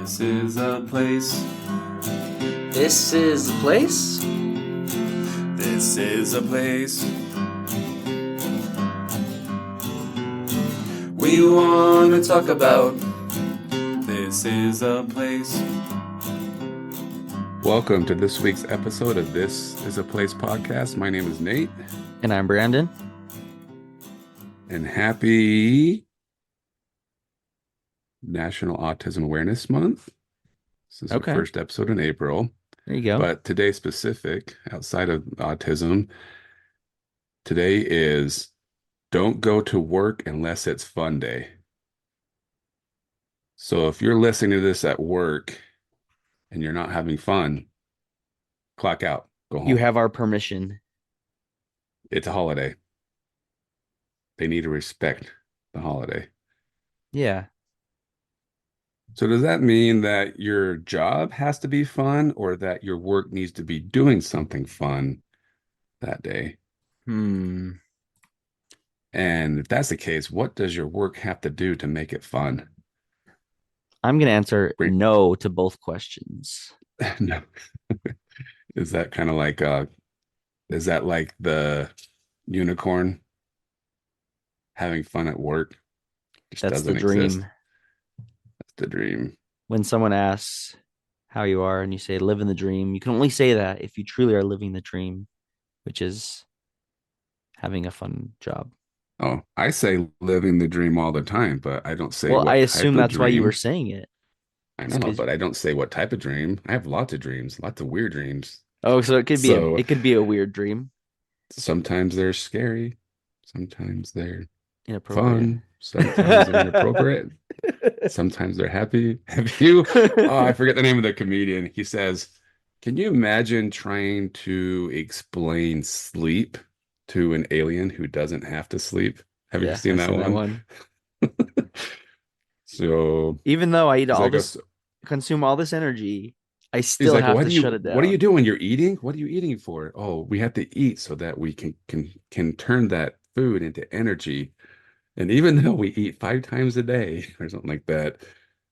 This is a place. This is the place? This is a place. We want to talk about. This is a place. Welcome to this week's episode of This is a Place podcast. My name is Nate. And I'm Brandon. And happy National Autism Awareness Month. This is the first episode in April. There you go. But today specific, outside of autism, today is Don't Go to Work Unless It's Fun Day. So if you're listening to this at work and you're not having fun, clock out, go home. You have our permission. It's a holiday. They need to respect the holiday. Yeah. So does that mean that your job has to be fun or that your work needs to be doing something fun that day? And if that's the case, what does your work have to do to make it fun? I'm going to answer no to both questions. No. Is that kind of like, is that like the unicorn having fun at work? That's the dream. Exist. That's the dream. When someone asks how you are and you say live in the dream, you can only say that if you truly are living the dream, which is having a fun job. Oh, I say living the dream all the time, but I don't say well, what I assume type that's of why you dream. were saying it. I know, but I don't say what type of dream. I have lots of dreams, lots of weird dreams. Oh, so it could be a weird dream. Sometimes they're scary, sometimes they're Inappropriate. fun, sometimes they're inappropriate, sometimes they're happy. Have you? Oh, I forget the name of the comedian. He says, "Can you imagine trying to explain sleep to an alien who doesn't have to sleep?" Have you seen that one? So even though I consume all this energy, I still he's like, have to shut it down. What are you doing? You're eating? What are you eating for? Oh, we have to eat so that we can turn that food into energy. And even though we eat 5 times a day or something like that,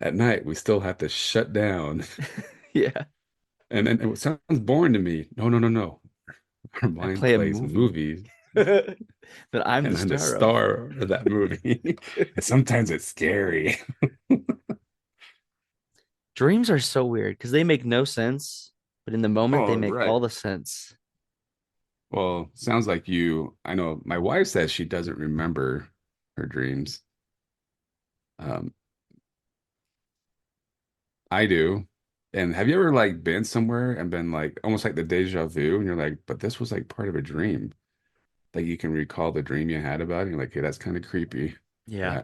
at night we still have to shut down. Yeah. And it sounds boring to me. No. Our mind plays movies. But I'm the star of that movie. And sometimes it's scary. Dreams are so weird because they make no sense, but in the moment they make all the sense. Well, sounds like I know my wife says she doesn't remember her dreams. I do. And have you ever like been somewhere and been like almost like the deja vu and you're like, but this was like part of a dream. Like you can recall the dream you had about it. And you're like, hey, that's kind of creepy. Yeah.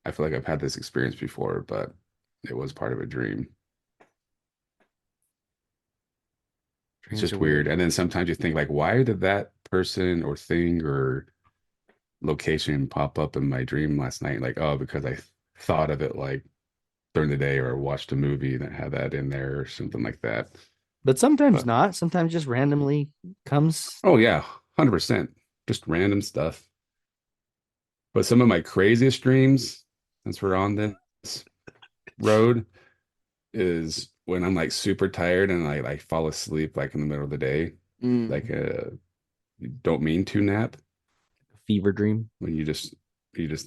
I feel like I've had this experience before, but it was part of a dream. It's just weird. And then sometimes you think like, why did that person or thing or location pop up in my dream last night? Like, oh, because I thought of it like during the day or watched a movie that had that in there or something like that. But sometimes not. Sometimes just randomly comes. Oh yeah, 100%. Just random stuff. But some of my craziest dreams, since we're on this road, is when I'm like super tired and I like fall asleep like in the middle of the day, like a don't mean to nap. Fever dream. When you just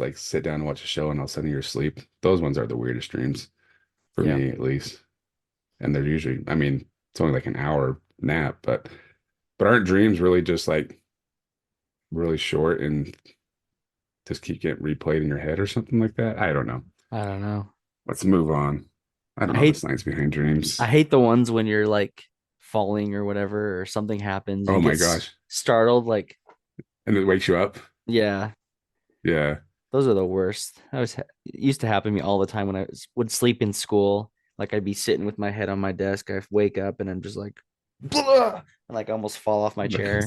like sit down and watch a show and all of a sudden you're asleep. Those ones are the weirdest dreams for me, at least. And they're usually, I mean, it's only like an hour nap, but aren't dreams really just like really short and just keep getting replayed in your head or something like that? I don't know. Let's move on. I don't know the science behind dreams. I hate the ones when you're like falling or whatever, or something happens. Oh my gosh. Startled, like. And it wakes you up. Yeah. Yeah. Those are the worst. It used to happen to me all the time when I would sleep in school. Like I'd be sitting with my head on my desk. I wake up and I'm just like, and like almost fall off my chair.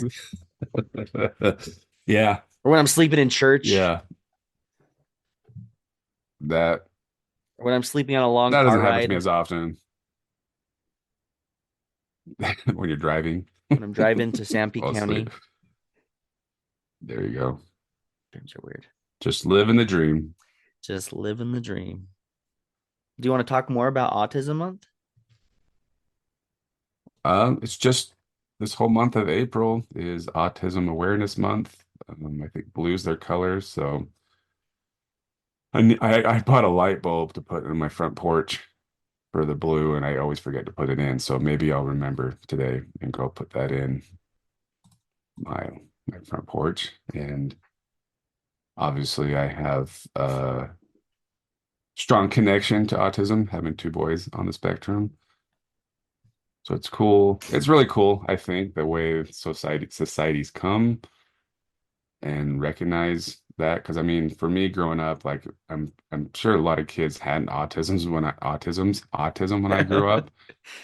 Yeah. Or when I'm sleeping in church. Yeah. Or when I'm sleeping on a long car ride. That doesn't happen to me as often. When you're driving. When I'm driving to Sanpete County. There you go. Dreams are weird. Just living the dream. Just living the dream. Do you want to talk more about Autism Month? It's just this whole month of April is Autism Awareness Month. I think blue's their colors, so I bought a light bulb to put in my front porch for the blue, and I always forget to put it in. So maybe I'll remember today and go put that in my my front porch. And obviously, I have a strong connection to autism, having two boys on the spectrum. So it's cool. It's really cool, I think, the way societies come and recognize that. Because I mean, for me growing up, like I'm sure a lot of kids had autism when I grew up.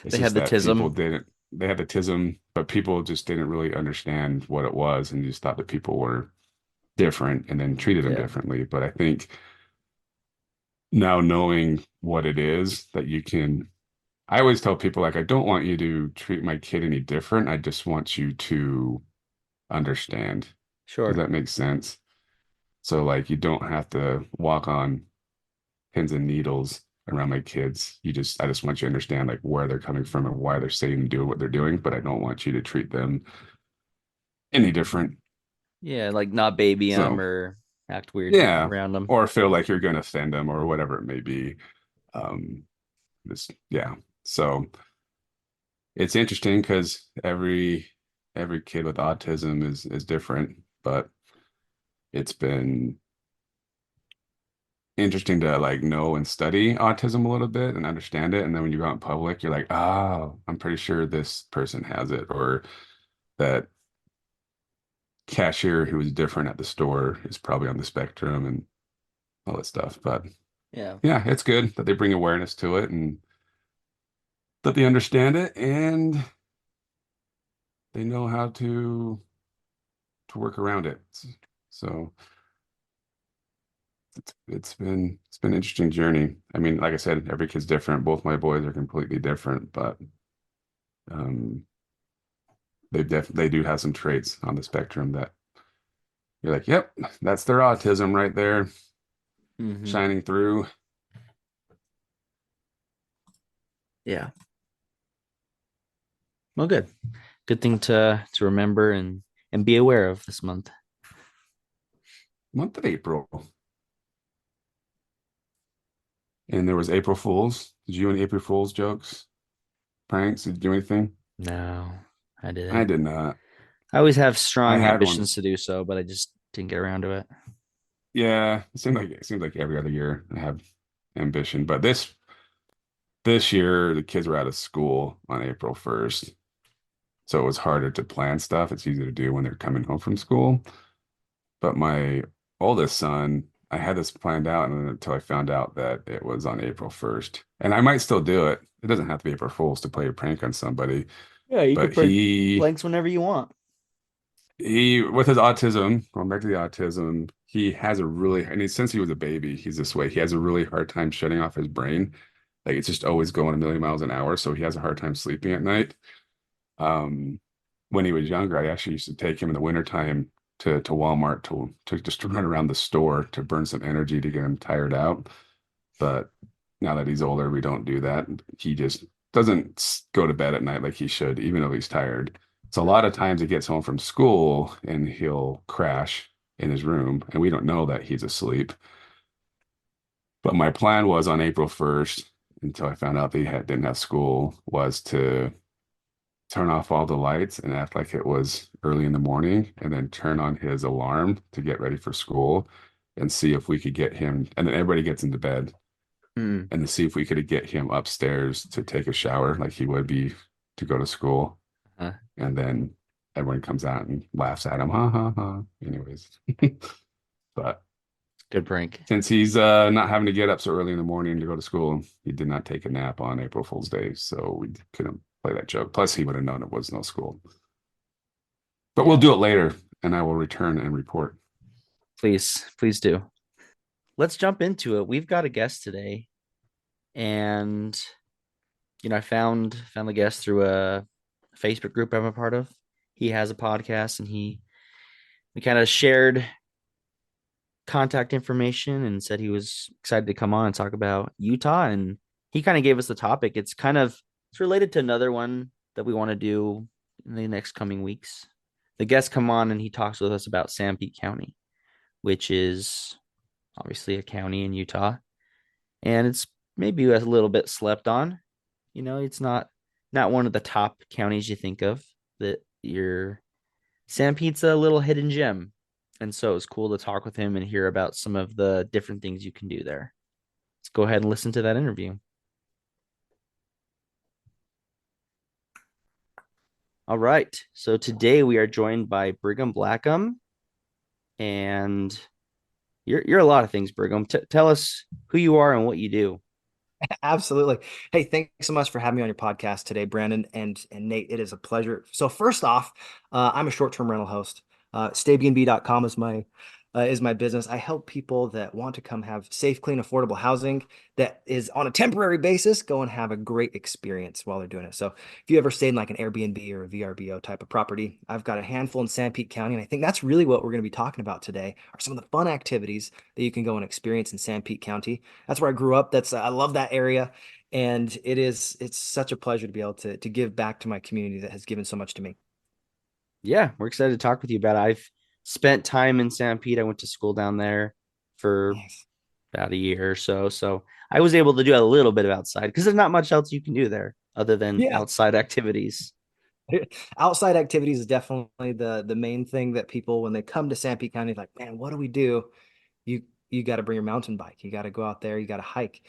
It's They had just the that people tism. didn't they had the tism, but people just didn't really understand what it was and just thought that people were different and then treated them Yeah, differently. But I think now knowing what it is that you can I always tell people like I don't want you to treat my kid any different. I just want you to understand. Does sure. that make sense? So like you don't have to walk on pins and needles around my kids. I just want you to understand like where they're coming from and why they're saying and doing what they're doing, but I don't want you to treat them any different. Yeah, like not baby them So or act weird yeah, around them. or feel like you're going to offend them or whatever it may be. Um, this yeah. So it's interesting because every kid with autism is different, but it's been interesting to like know and study autism a little bit and understand it. And then when you go out in public, you're like, oh, I'm pretty sure this person has it, or that cashier who is different at the store is probably on the spectrum and all that stuff. But Yeah, yeah, it's good that they bring awareness to it and that they understand it and they know how to work around it. So it's been an interesting journey. I mean, like I said, every kid's different. Both my boys are completely different, but um they do have some traits on the spectrum that you're like, yep, that's their autism right there, hmm, shining through. yeah. Well, good. Good thing to remember and be aware of this month. Month of April. And there was April Fools. Did you do any April Fools jokes, pranks? Did you do anything? No, I I didn't. did not. I always have I strong had one. ambitions to do so, but I just didn't get around to it. Yeah, it seems like every other year I have ambition, but this year the kids were out of school on April 1st. So it was harder to plan stuff. It's easier to do when they're coming home from school. But my oldest son, I had this planned out and until I found out that it was on April 1st. And I might still do it. It doesn't have to be April Fool's to play a prank on somebody. Yeah, you But could put blanks whenever you want. he with his autism, going back to the autism, he has a really, and since he was a baby, he's this way. He has a really hard time shutting off his brain. Like it's just always going a million miles an hour. So he has a hard time sleeping at night. Um, when he was younger, I actually used to take him in the wintertime to Walmart to just to run around the store to burn some energy to get him tired out. But now that he's older, we don't do that. He just doesn't go to bed at night like he should, even though he's tired. So a lot of times he gets home from school and he'll crash in his room, and we don't know that he's asleep. But my plan was on April 1st, until I found out that didn't have school, was to turn off all the lights and act like it was early in the morning and then turn on his alarm to get ready for school and see if we could get him and then everybody gets into bed Hmm. and to see if we could get him upstairs to take a shower like he would be to go to school Uh, and then everyone comes out and laughs at him ha ha ha anyways but good prank. since he's not having to get up so early in the morning to go to school, he did not take a nap on April Fool's Day, so we couldn't play that joke. Plus, he would have known it was no school. But we'll Yeah, do it later, and I will return and report. please do. Let's jump into it. We've got a guest today, and I found the guest through a Facebook group I'm a part of. He has a podcast, and we kind of shared contact information and said he was excited to come on and talk about Utah and he kind of gave us the topic. It's related to another one that we want to do in the next coming weeks. The guests come on and he talks with us about Sanpete County, which is obviously a county in Utah, and it's maybe a little bit slept on. It's not one of the top counties you think of. That your Sanpete's a little hidden gem, and so it's cool to talk with him and hear about some of the different things you can do there. Let's go ahead and listen to that interview. All right. So today we are joined by Brigham Blackham, and you're a lot of things, Brigham. Tell us who you are and what you do. Absolutely. Hey, thanks so much for having me on your podcast today, Brandon and Nate. It is a pleasure. So first off, I'm a short-term rental host. StayBnB.com is my business. I help people that want to come have safe, clean, affordable housing that is on a temporary basis, go and have a great experience while they're doing it. So if you ever stayed in like an Airbnb or a VRBO type of property, I've got a handful in Sanpete County, and I think that's really what we're going to be talking about today are some of the fun activities that you can go and experience in Sanpete County. That's where I grew up. I love that area. And it's such a pleasure to be able to give back to my community that has given so much to me. Yeah, we're excited to talk with you about it. I've spent time in Sanpete. I went to school down there for Nice. about a year or so. So I was able to do a little bit of outside because there's not much else you can do there other than Yeah. outside activities. Outside activities is definitely the main thing that people when they come to Sanpete County, like, man, what do we do? You you got to bring your mountain bike. You got to go out there. You got to hike,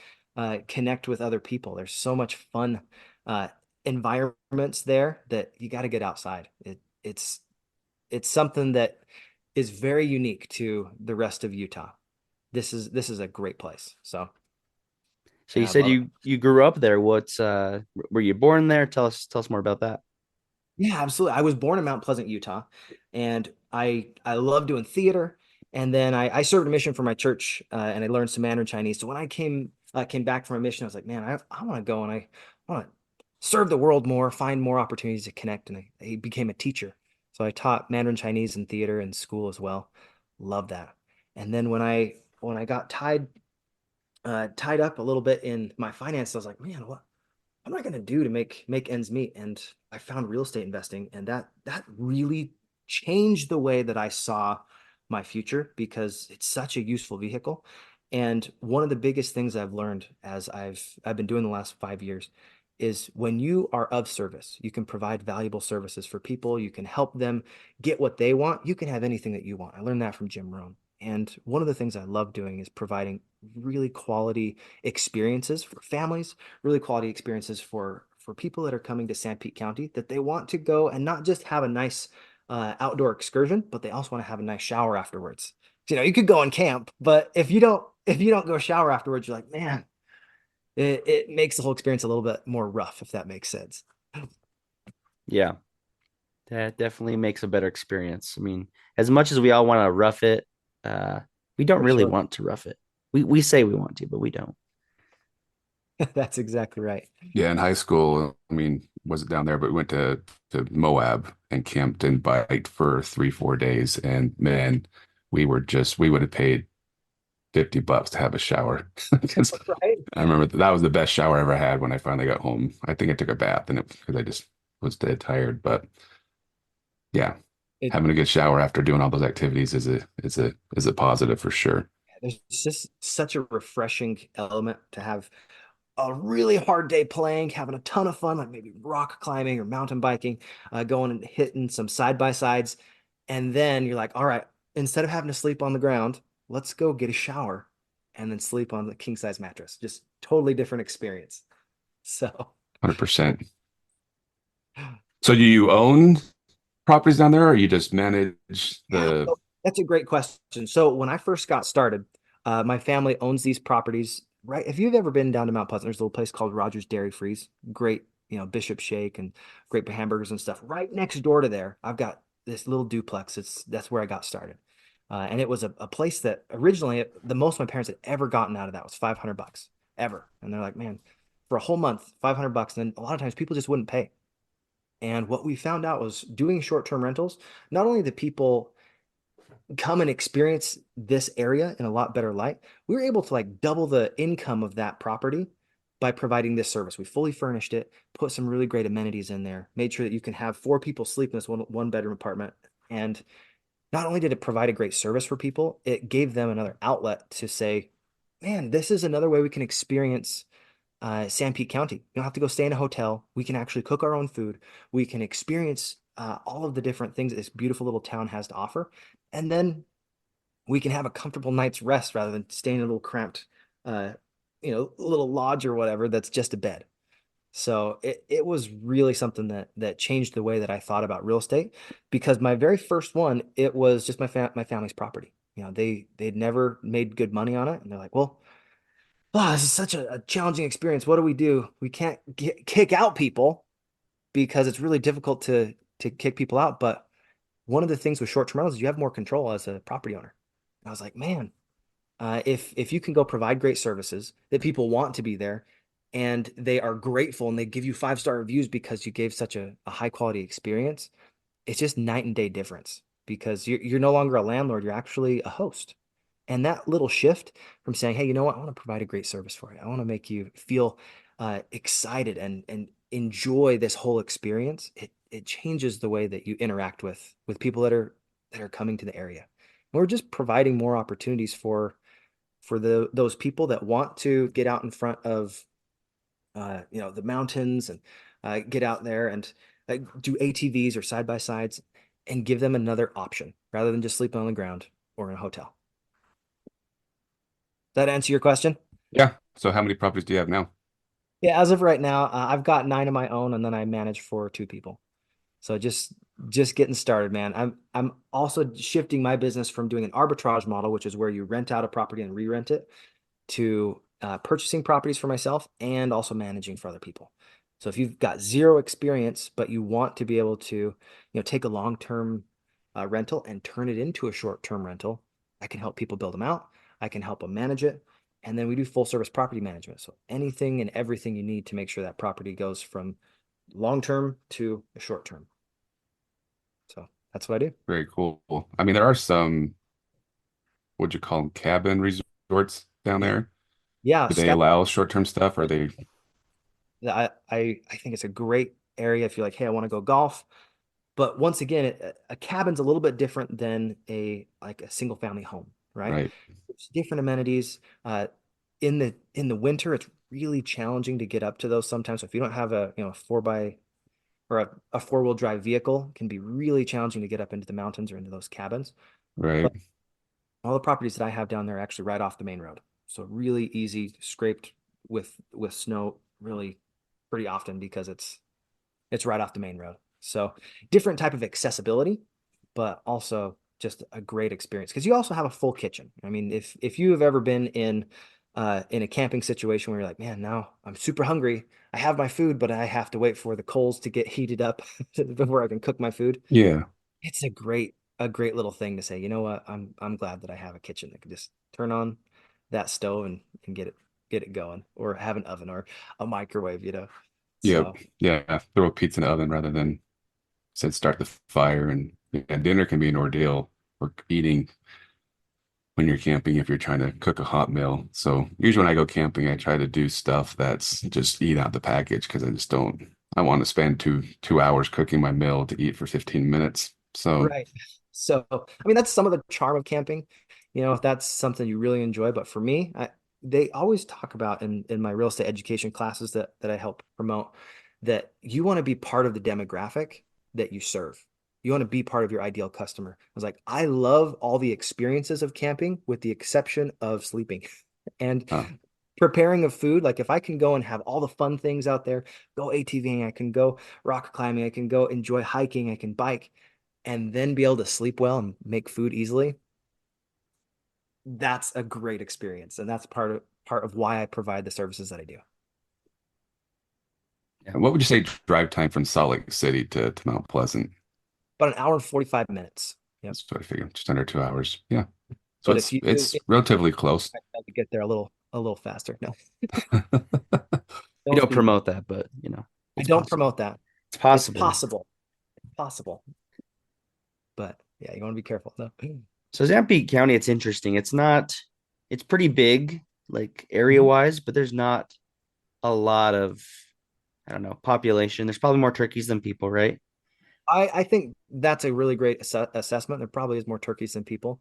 connect with other people. There's so much fun uh, environments there that you got to get outside. It's something that is very unique to the rest of Utah. This is a great place. So So you yeah, I said love it. you grew up there. Were you born there? Tell us more about that. Yeah, absolutely. I was born in Mount Pleasant, Utah, and I love doing theater. And then I served a mission for my church, and I learned some Mandarin Chinese. So when I came back from a mission, I was like, man, I want to go and I want to serve the world more, find more opportunities to connect. And I became a teacher. So I taught Mandarin Chinese and theater in school as well. Love that. And then when I got tied up a little bit in my finances, I was like, man, what am I going to do to make ends meet? And I found real estate investing, and that really changed the way that I saw my future because it's such a useful vehicle. And one of the biggest things I've learned as I've been doing the last 5 years is when you are of service, you can provide valuable services for people, you can help them get what they want, you can have anything that you want. I learned that from Jim Rohn. And one of the things I love doing is providing really quality experiences for families, really quality experiences for people that are coming to Sanpete County that they want to go and not just have a nice outdoor excursion, but they also want to have a nice shower afterwards. You could go and camp, but if you don't go shower afterwards, you're like, man, it makes the whole experience a little bit more rough, if that makes sense. Yeah, that definitely makes a better experience. I mean, as much as we all want to rough it, uh, we don't For really sure. want to rough it. We say we want to, but we don't. That's exactly right. Yeah, in high school, I mean, wasn't down there, but we went to Moab and camped and biked for 3, 4 days. And man, we would have paid $50 to have a shower. 'Cause Right. I remember that was the best shower I ever had when I finally got home. I think I took a bath and it because I just was dead tired. But yeah, It having a good shower after doing all those activities is a positive for sure. there's just such a refreshing element to have a really hard day playing, having a ton of fun, like maybe rock climbing or mountain biking, going and hitting some side by sides. And then you're like, all right, instead of having to sleep on the ground, let's go get a shower and then sleep on the king size mattress. Just totally different experience. So, 100%. So do you own properties down there or you just manage yeah, the so that's a great question. So, when I first got started, my family owns these properties, right? If you've ever been down to Mount Pleasant, there's a little place called Rogers Dairy Freeze. Great, Bishop Shake and great hamburgers and stuff. Right next door to there, I've got this little duplex. That's where I got started. And it was a place that originally the most my parents had ever gotten out of that was $500 ever. And they're like, man, for a whole month, $500. And then a lot of times people just wouldn't pay. And what we found out was doing short-term rentals, not only the people come and experience this area in a lot better light, we were able to like double the income of that property by providing this service. We fully furnished it, put some really great amenities in there, made sure that you can have 4 people sleep in this one bedroom apartment. And not only did it provide a great service for people, it gave them another outlet to say, man, this is another way we can experience Sanpete County. You don't have to go stay in a hotel. We can actually cook our own food. We can experience all of the different things that this beautiful little town has to offer. And then we can have a comfortable night's rest rather than staying in a little cramped, little lodge or whatever that's just a bed. So it was really something that changed the way that I thought about real estate, because my very first one, it was just my family's property. They'd never made good money on it, and they're like, well, this is such a challenging experience. What do? We can't kick out people because it's really difficult to kick people out. But one of the things with short-term rentals is you have more control as a property owner. And I was like, man, if you can go provide great services that people want to be there, and they are grateful and they give you 5-star reviews because you gave such a high quality experience, it's just night and day difference, because you're no longer a landlord, you're actually a host. And that little shift from saying, hey, you know what, I want to provide a great service for you, I want to make you feel excited and enjoy this whole experience, it changes the way that you interact with people that are coming to the area. We're just providing more opportunities for those people that want to get out in front of the mountains, and get out there and do ATVs or side by sides, and give them another option rather than just sleeping on the ground or in a hotel. That answer your question? Yeah. So how many properties do you have now? Yeah, as of right now, I've got 9 of my own, and then I manage for 2 people. So just getting started, man. I'm also shifting my business from doing an arbitrage model, which is where you rent out a property and re-rent it, to purchasing properties for myself and also managing for other people. So if you've got zero experience, but you want to be able to, take a long-term rental and turn it into a short-term rental, I can help people build them out. I can help them manage it. And then we do full service property management. So anything and everything you need to make sure that property goes from long-term to a short-term. So that's what I do. Very cool. I mean, there are some, what'd you call them, cabin resorts down Yeah. there. Yeah. Do they allow short-term stuff? Or are they? I think it's a great area if you're like, hey, I want to go golf. But once again, a cabin's a little bit different than a single family home, right? Right. There's different amenities. In the winter, it's really challenging to get up to those sometimes. So if you don't have a 4x or a 4-wheel drive vehicle, it can be really challenging to get up into the mountains or into those cabins. Right. But all the properties that I have down there are actually right off the main road. So really easy, scraped with snow really pretty often, because it's right off the main road. So different type of accessibility, but also just a great experience, because you also have a full kitchen. I mean, if you have ever been in a camping situation where you're like, man, now I'm super hungry, I have my food, but I have to wait for the coals to get heated up before I can cook my food. Yeah. It's a great little thing to say, you know what, I'm glad that I have a kitchen that can just turn on that stove and get it going, or have an oven or a microwave. Yep. So Yeah. Throw a pizza in the oven rather than said start the fire. And yeah, dinner can be an ordeal, or eating when you're camping if you're trying to cook a hot meal. So usually when I go camping, I try to do stuff that's just eat out the package, because I just don't. I want to spend two hours cooking my meal to eat for 15 minutes. So right. So I mean, that's some of the charm of camping, if that's something you really enjoy. But for me, they always talk about in my real estate education classes that I help promote, that you want to be part of the demographic that you serve. You want to be part of your ideal customer. I was like, I love all the experiences of camping with the exception of sleeping and uh, preparing of food. Like if I can go and have all the fun things out there, go ATVing, I can go rock climbing, I can go enjoy hiking, I can bike, and then be able to sleep well and make food easily. That's a great experience. And that's part of why I provide the services that I do. what would you say drive time from Salt Lake City to Mount Pleasant? About an hour and 45 minutes. Yep. That's what I figured. Just under 2 hours. Yeah. So But it's if you it's relatively close. to get there a little faster. No, We don't don't speed. promote that, but I It's don't possible. promote that. it's It's possible. possible. It's possible. But yeah, you want to be careful. No. So Sanpete County, it's interesting. It's pretty big, like area wise, but there's not a lot of, I don't know, population. There's probably more turkeys than people, right? I think that's a really great assessment. There probably is more turkeys than people,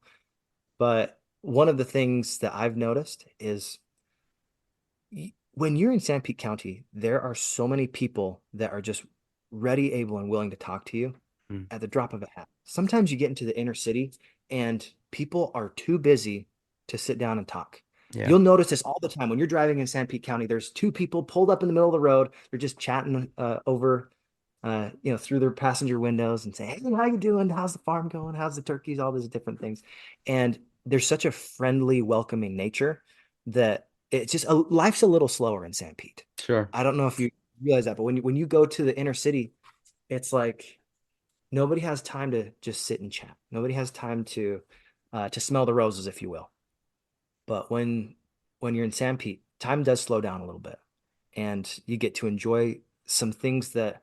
but one of the things that I've noticed is when you're in Sanpete County, there are so many people that are just ready, able, and willing to talk to you Mm, at the drop of a hat. Sometimes you get into the inner city and people are too busy to sit down and talk. yeah. You'll notice this all the time when you're driving in Sanpete County. There's two people pulled up in the middle of the road. They're just chatting over, through their passenger windows and saying, "Hey, how you doing? How's the farm going? How's the turkeys?" All these different things, and there's such a friendly, welcoming nature that it's just life's a little slower in Sanpete. Sure. I don't know if you realize that, but when you go to the inner city, it's like nobody has time to just sit and chat. Nobody has time to smell the roses, if you will. But when you're in Sanpete, time does slow down a little bit, and you get to enjoy some things that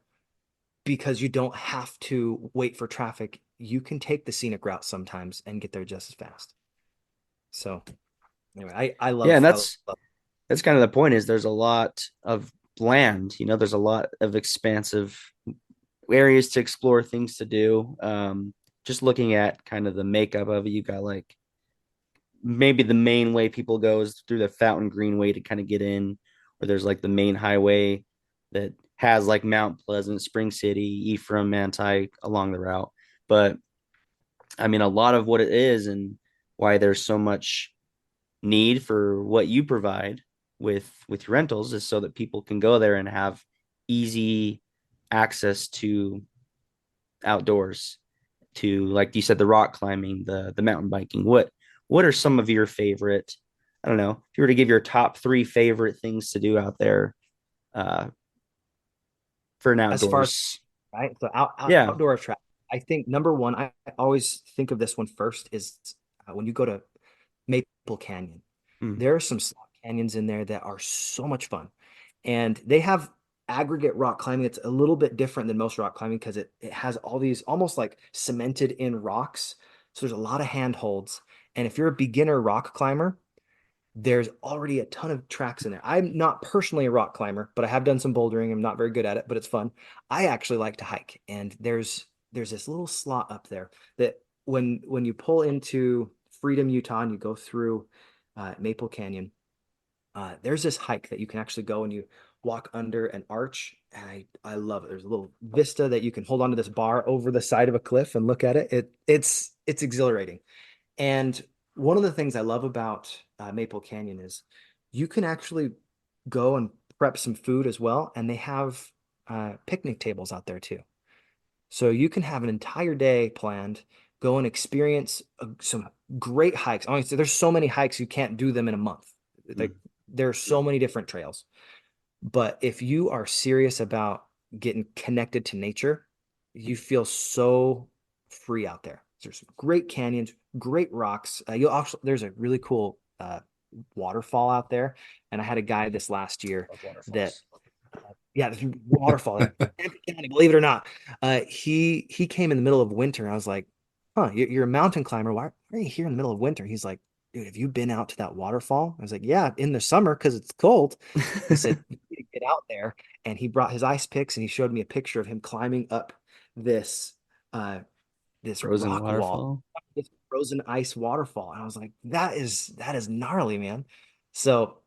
because you don't have to wait for traffic, you can take the scenic route sometimes and get there just as fast. So anyway, I Yeah, and love that's kind of the point is there's a lot of land, there's a lot of expansive areas to explore, things to do. Just looking at kind of the makeup of it, you got like maybe the main way people go is through the Fountain Greenway to kind of get in, or there's like the main highway that has like Mount Pleasant, Spring City, Ephraim, Manti along the route. But I mean, a lot of what it is and why there's so much need for what you provide with your rentals is so that people can go there and have easy access to outdoors, to like you said, the rock climbing, the mountain biking. What are some of your favorite, I don't know, if you were to give your top three favorite things to do out there uh for an as far as outdoors? right. So Yeah. outdoor travel. I think number one, I always think of this one first is when you go to Maple Canyon. Mm, There are some slot canyons in there that are so much fun. And they have aggregate rock climbing. It's a little bit different than most rock climbing because it has all these almost like cemented in rocks. So there's a lot of handholds. And if you're a beginner rock climber, there's already a ton of tracks in there. I'm not personally a rock climber, but I have done some bouldering. I'm not very good at it, but it's fun. I actually like to hike, and there's this little slot up there that when you pull into Freedom, Utah, and you go through Maple Canyon, there's this hike that you can actually go and you walk under an arch, and I love it. There's a little vista that you can hold onto this bar over the side of a cliff and look at it. It's exhilarating. And one of the things I love about Maple Canyon is you can actually go and prep some food as well, and they have picnic tables out there too. So you can have an entire day planned, go and experience some great hikes. Honestly, there's so many hikes you can't do them in a month. mm, Like there are so many different trails. But if you are serious about getting connected to nature, you feel so free out there. There's some great canyons, great rocks. You'll also there's a really cool waterfall out there, and I had a guy this last year love that waterfalls. yeah, this waterfall in Sanford County, believe it or not. He came in the middle of winter. And I was like, "Huh, you're a mountain climber. Why are you here in the middle of winter?" He's like, "Dude, have you been out to that waterfall?" I was like, "Yeah, in the summer because it's cold." He said, "You need to get out there." And he brought his ice picks and he showed me a picture of him climbing up this uh this Frozen rock wall, waterfall. this frozen ice waterfall. And I was like, that is gnarly, man. So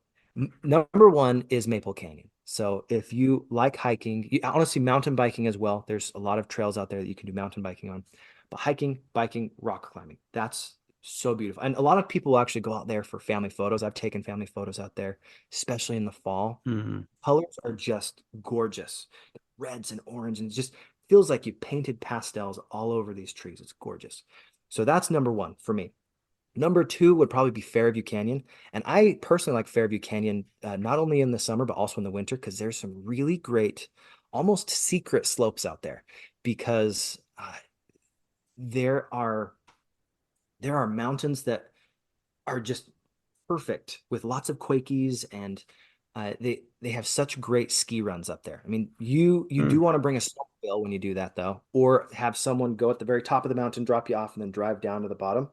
number one is Maple Canyon. So if you like hiking, honestly, mountain biking as well. There's a lot of trails out there that you can do mountain biking on. But hiking, biking, rock climbing, that's so beautiful. And a lot of people will actually go out there for family photos. I've taken family photos out there, especially in the fall. Mhm. Colors are just gorgeous. Reds and orange, and it just feels like you painted pastels all over these trees. It's gorgeous. So that's number one for me. Number two would probably be Fairview Canyon. And I personally like Fairview Canyon, not only in the summer, but also in the winter, because there's some really great, almost secret slopes out there because there are there are mountains that are just perfect with lots of Quakies and they have such great ski runs up there. I mean, you do Mm. want to bring a snowmobile when you do that though, or have someone go at the very top of the mountain, drop you off, and then drive down to the bottom.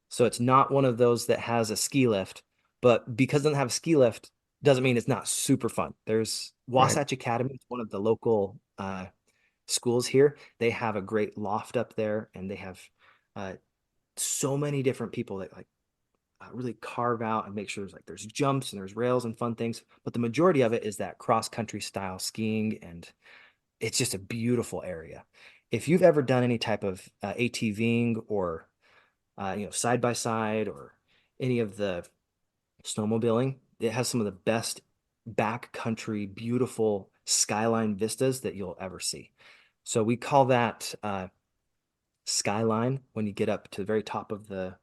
So it's not one of those that has a ski lift, but because it doesn't have a ski lift, doesn't mean it's not super fun. There's Right. Wasatch Academy, it's one of the local schools here. They have a great loft up there, and they have uh, so many different people that like really carve out and make sure there's jumps and there's rails and fun things. But the majority of it is that cross country style skiing, and it's just a beautiful area. If you've ever done any type of ATVing or side by side or any of the snowmobiling, it has some of the best backcountry, beautiful skyline vistas that you'll ever see. So we call that skyline when you get up to the very top of the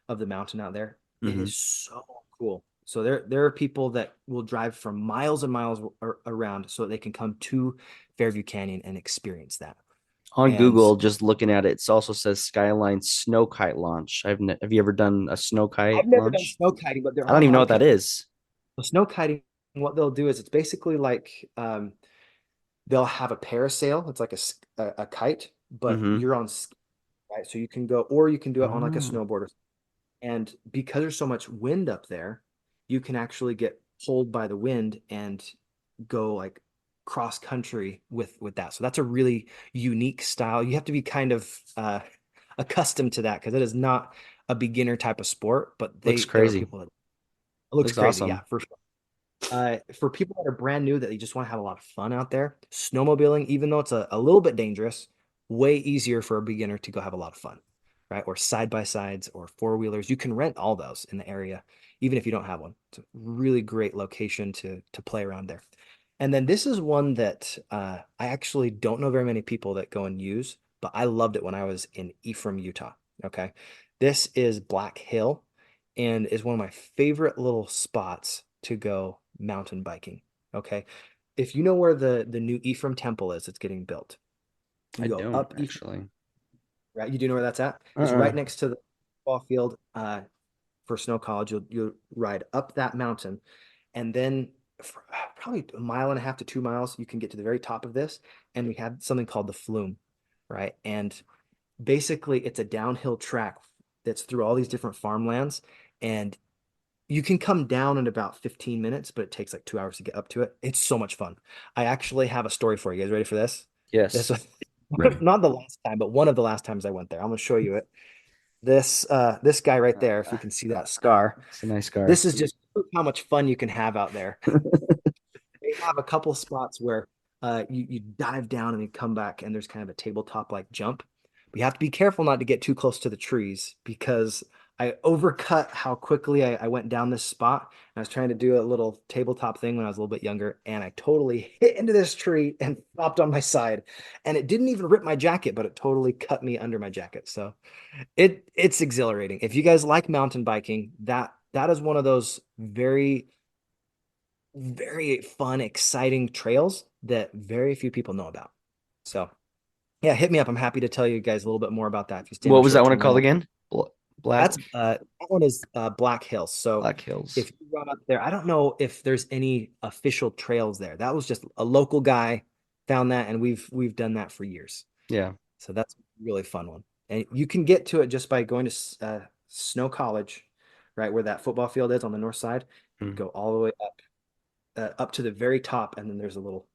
mountain out there. It Hmm. is so cool. So there are people that will drive from miles and miles around so that they can come to Fairview Canyon and experience that. On And Google, just looking at it, it also says Skyline Snow Kite Launch. Have you ever done a snow I've kite never done launch? snow kiting, but there I don't are a even know lot what of that people. is. So snow kiting, what they'll do is it's basically like they'll have a parasail. It's like a kite, but Mm-hmm. you're on ski, right? So you can go, or you can do it on like a Oh, snowboard. And because there's so much wind up there, you can actually get pulled by the wind and go like cross country with that. So that's a really unique style. You have to be kind of accustomed to that because it is not a beginner type of sport, but looks there are crazy. people that it looks Looks crazy. Yeah, awesome. for sure. For people that are brand new that they just want to have a lot of fun out there, snowmobiling, even though it's a little bit dangerous, way easier for a beginner to go have a lot of fun, right? Or side by sides or four wheelers. You can rent all those in the area, even if you don't have one. It's a really great location to play around there. And then this is one that I actually don't know very many people that go and use, but I loved it when I was in Ephraim, Utah. Okay. This is Black Hill and is one of my favorite little spots to go mountain biking. Okay. If you know where the new Ephraim Temple is, it's getting built. You I go don't up Ephraim, actually. right? You do know where that's at? It's right Uh-uh. next to the ball field for Snow College. You'll ride up that mountain, and then for probably a mile and a half to 2 miles, you can get to the very top of this. And we have something called the flume, right? And basically, it's a downhill track that's through all these different farmlands, and you can come down in about 15 minutes, but it takes like 2 hours to get up to it. It's so much fun. I actually have a story for you. You guys ready for this? This Yes. was Ready. not the last time, but one of the last times I went there. I'm gonna show you it. This guy right there, if you can see that scar, It's a nice car. this is just how much fun you can have out there. They have a couple spots where you dive down and you come back, and there's kind of a tabletop like jump. But you have to be careful not to get too close to the trees because I overcut how quickly I went down this spot. I was trying to do a little tabletop thing when I was a little bit younger, and I totally hit into this tree and flopped on my side. And it didn't even rip my jacket, but it totally cut me under my jacket. So it's exhilarating. If you guys like mountain biking, that is one of those very very fun, exciting trails that very few people know about. So yeah, hit me up. I'm happy to tell you guys a little bit more about that if you stay in What a was that one short-term called rental. again? Black That one is Black Hills. So Black Hills. if you run up there, I don't know if there's any official trails there. That was just a local guy found that, and we've done that for years. Yeah. So that's a really fun one. And you can get to it just by going to Snow College, right where that football field is on the north side. Mm. Go all the way up to the very top, and then there's a little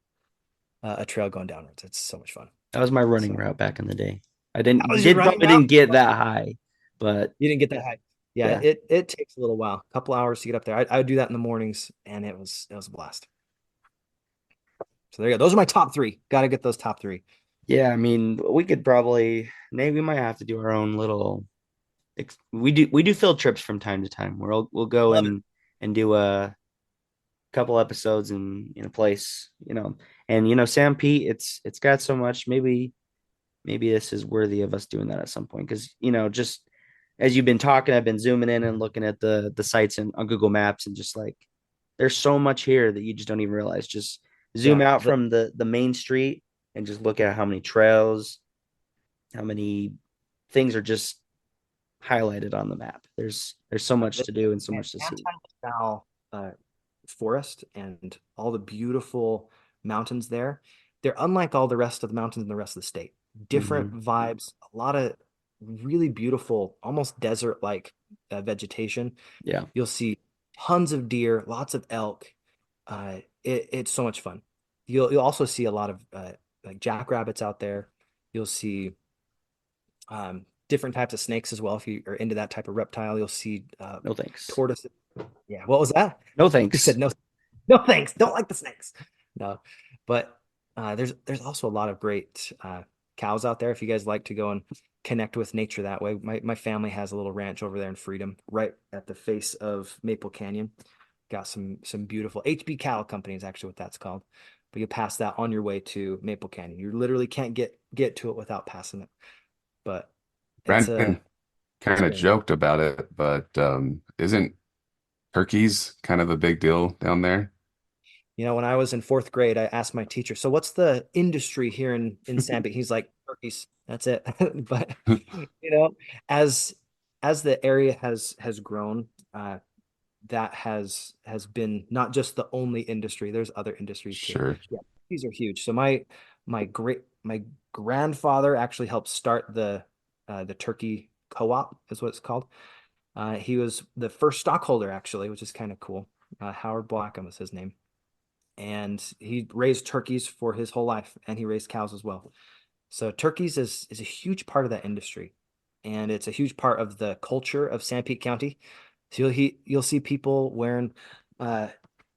a trail going downwards. It's so much fun. That was my running So route back in the day. I that didn't was your did running probably route. didn't get that high, but You didn't get that high. Yeah, yeah. it takes a little while, a couple hours to get up there. I would do that in the mornings, and it was a blast. So there you go. Those are my top three. Got to get those top three. Yeah, I mean, we could probably maybe we might have to do our own little we do field trips from time to time where we'll go Love it. and do a couple episodes in a place, and Sanpete, it's got so much. Maybe this is worthy of us doing that at some point because just as you've been talking, I've been zooming in and looking at the sites on Google Maps, and just like there's so much here that you just don't even realize. Just zoom Yeah. out from the main street and just look at how many trails, how many things are just highlighted on the map. There's so much The to do and so man, much to see. Sanpete forest and all the beautiful mountains there. They're unlike all the rest of the mountains in the rest of the state. Different Hmm. vibes, a lot of really beautiful, almost desert-like vegetation. Yeah. You'll see tons of deer, lots of elk, It's so much fun. You'll also see a lot of like jackrabbits out there. You'll see different types of snakes as well. If you are into that type of reptile, you'll see No thanks. tortoises. Yeah, what was that? No You said thanks. no, no thanks. Don't like the snakes. No, but there's also a lot of great cows out there. If you guys like to go and connect with nature that way, my family has a little ranch over there in Freedom, right at the face of Maple Canyon. Got some beautiful HB Cattle Company is actually what that's called. But you pass that on your way to Maple Canyon. You literally can't get to it without passing it. But it's a Brandon kind of experience. joked about it, but isn't turkeys kind of a big deal down there? When I was in fourth grade, I asked my teacher, "So what's the industry here in Sanpete?" He's like, "Turkeys. That's it." But you know, as as the area has grown, that has been not just the only industry. There's other industries too. Sure. Yeah, these are huge. So my grandfather actually helped start the turkey co-op, is what it's called. He was the first stockholder actually, which is kind of cool. Howard Blackham was his name, and he raised turkeys for his whole life, and he raised cows as well. So turkeys is a huge part of that industry, and it's a huge part of the culture of Sanpete County. So you'll see people uh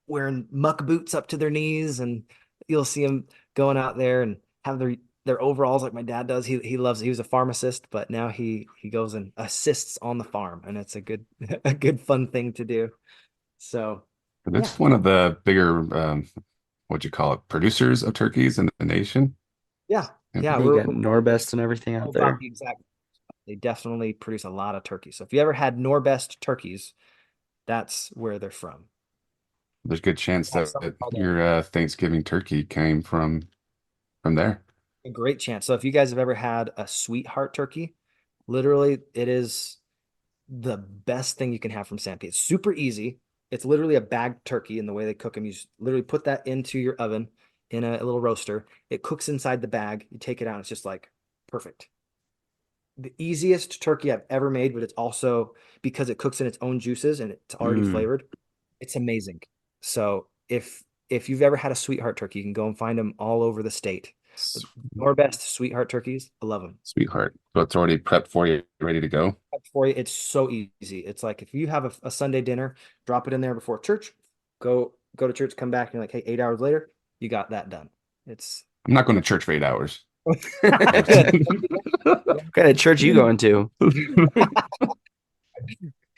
wearing muck boots up to their knees, and you'll see them going out there and have their overalls like my dad does. He was a pharmacist, but now he goes and assists on the farm, and it's a good a good fun thing to do. So yeah. It's one of the bigger, what you call it, producers of turkeys in the nation. Yeah, Yeah. yeah, You got we're Norbest and everything out about there. the exact. They definitely produce a lot of turkeys. So if you ever had Norbest turkeys, that's where they're from. There's a good chance Have that something called your Thanksgiving turkey came from there. a great chance. So if you guys have ever had a sweetheart turkey, literally it is the best thing you can have from Sanpete. It's super easy. It's literally a bagged turkey, and the way they cook them, you literally put that into your oven in a little roaster. It cooks inside the bag. You take it out. It's just like perfect. The easiest turkey I've ever made, but it's also because it cooks in its own juices and it's already Mm. flavored. It's amazing. So if you've ever had a sweetheart turkey, you can go and find them all over the state. But S- your best sweetheart turkeys, I love them. Sweetheart. So it's already prepped for you, ready to go. For you, it's so easy. It's like if you have a Sunday dinner, drop it in there before church, go to church, come back, and you're like, hey, 8 hours later, you got that done. It's I'm not going to church for 8 hours. good. What kind of church you going to?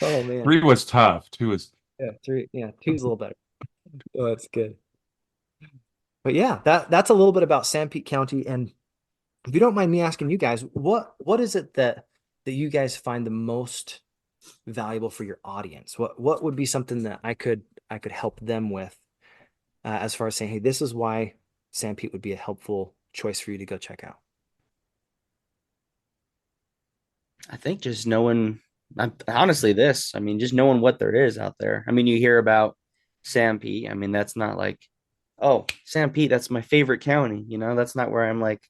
Oh man. 3 was tough. 2 was Yeah, three. Yeah, two's a little better. Oh, that's good. But yeah, that's a little bit about Sanpete County. And if you don't mind me asking you guys, what is it that you guys find the most valuable for your audience? What would be something that I could help them with as far as saying, hey, this is why Sanpete would be a helpful choice for you to go check out. I think just knowing, honestly, I mean, just knowing what there is out there. I mean, you hear about Sanpete. I mean, that's not like, oh, Sanpete, that's my favorite county. That's not where I'm like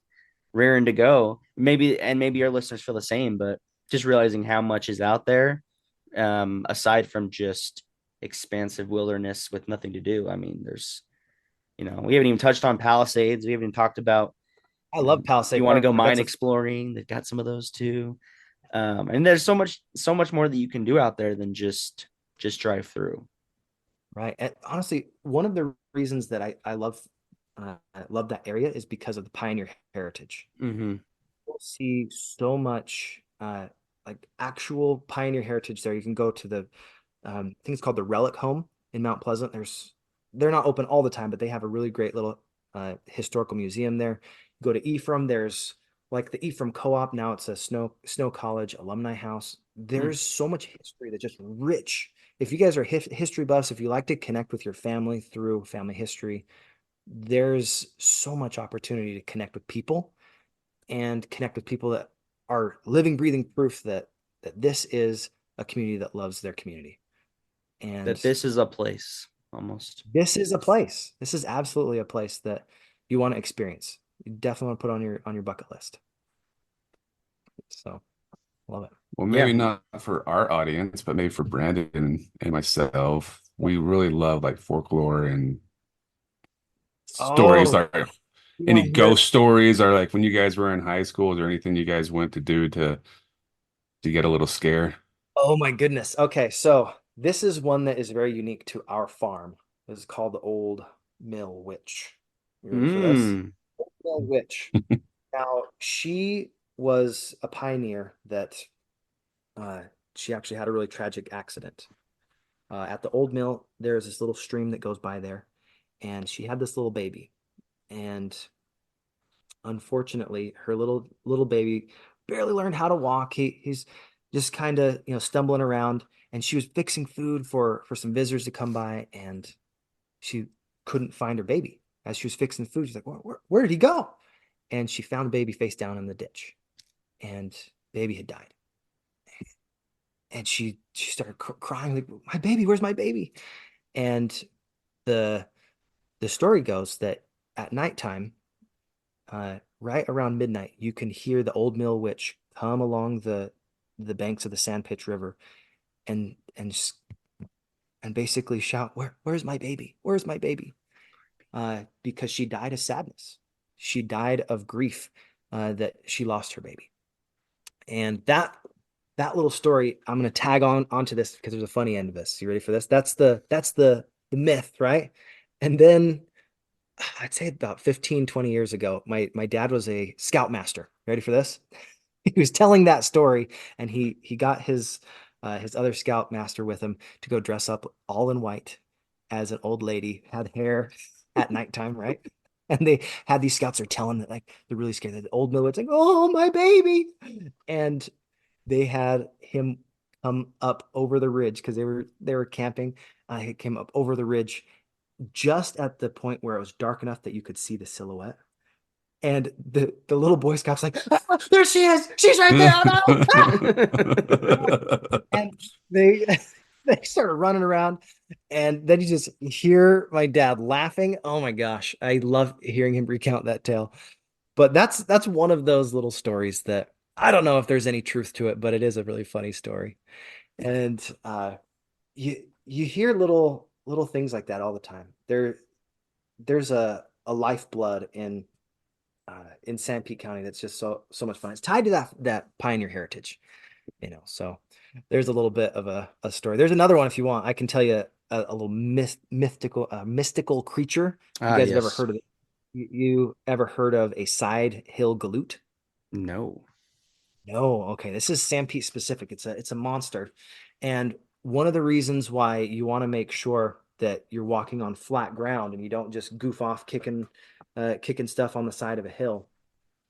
raring to go. Maybe your listeners feel the same, but just realizing how much is out there, aside from just expansive wilderness with nothing to do. I mean, we haven't even touched on Palisades. We haven't even talked about, I love if you Palisade want to Park. go mine That's exploring, they've got some of those too. And there's so much more that you can do out there than just drive through. right. And honestly, one of the reasons that I love that area is because of the pioneer heritage. Mm-hmm. You'll see so much like actual pioneer heritage there. You can go to the I think it's called the Relic Home in Mount Pleasant. They're not open all the time, but they have a really great little historical museum there. Go to Ephraim. There's like the Ephraim Co-op. Now it's a Snow College alumni house. Mm. There's so much history that's just rich. If you guys are history buffs, if you like to connect with your family through family history, there's so much opportunity to connect with people and connect with people that are living, breathing proof that this is a community that loves their community. And That this is a place almost. this is a place. This is absolutely a place that you want to experience. You definitely want to put on your bucket list. So love it. well, Yeah. maybe not for our audience, but maybe for Brandon and myself. We really love like folklore and stories Oh, are you any want to hear? ghost stories, or like when you guys were in high school, is there anything you guys went to do to get a little scare? Oh my goodness. Okay, so this is one that is very unique to our farm. This is called the Old Mill Witch. You ready for this? Mm. Old Mill Witch. Now, she was a pioneer that uh, she actually had a really tragic accident. At the old mill, there's this little stream that goes by there, and she had this little baby. And unfortunately, her little baby barely learned how to walk. He's just kind of stumbling around, and she was fixing food for some visitors to come by, and she couldn't find her baby. As she was fixing food, she's like, where did he go? And she found the baby face down in the ditch, and baby had died. And she started crying like, my baby, where's my baby? And the the story goes that at nighttime, right around midnight, you can hear the old mill witch come along the banks of the Sanpete River and and basically shout, where's my baby? Where's my baby? Because she died of sadness. She died of grief that she lost her baby. And that little story, I'm gonna tag on onto this because there's a funny end of this. You ready for this? That's the myth, right? And then I'd say about 15, 20 years ago, my dad was a scoutmaster. Ready for this? He was telling that story, and he got his other scoutmaster with him to go dress up all in white as an old lady, had hair at nighttime, right? And they had these scouts are telling that like they're really scared that the old Millwood's like, oh my baby. And they had him come up over the ridge because they were camping. He came up over the ridge just at the point where it was dark enough that you could see the silhouette. And the little Boy Scout's like, "Ah, there she is. She's right there. No!" And they they started running around. And then you just hear my dad laughing. Oh my gosh. I love hearing him recount that tale. But that's one of those little stories that I don't know if there's any truth to it, but it is a really funny story. And you hear little things like that all the time. There's a lifeblood in Sanpete County that's just so much fun. It's tied to that pioneer heritage. So there's a little bit of a story. There's another one if you want. I can tell you a little mystical creature. You Ah, guys have ever yes. heard of it? You ever heard of a side hill galoot? No. No, okay. This is Sanpete specific. It's a monster. And one of the reasons why you want to make sure that you're walking on flat ground and you don't just goof off kicking stuff on the side of a hill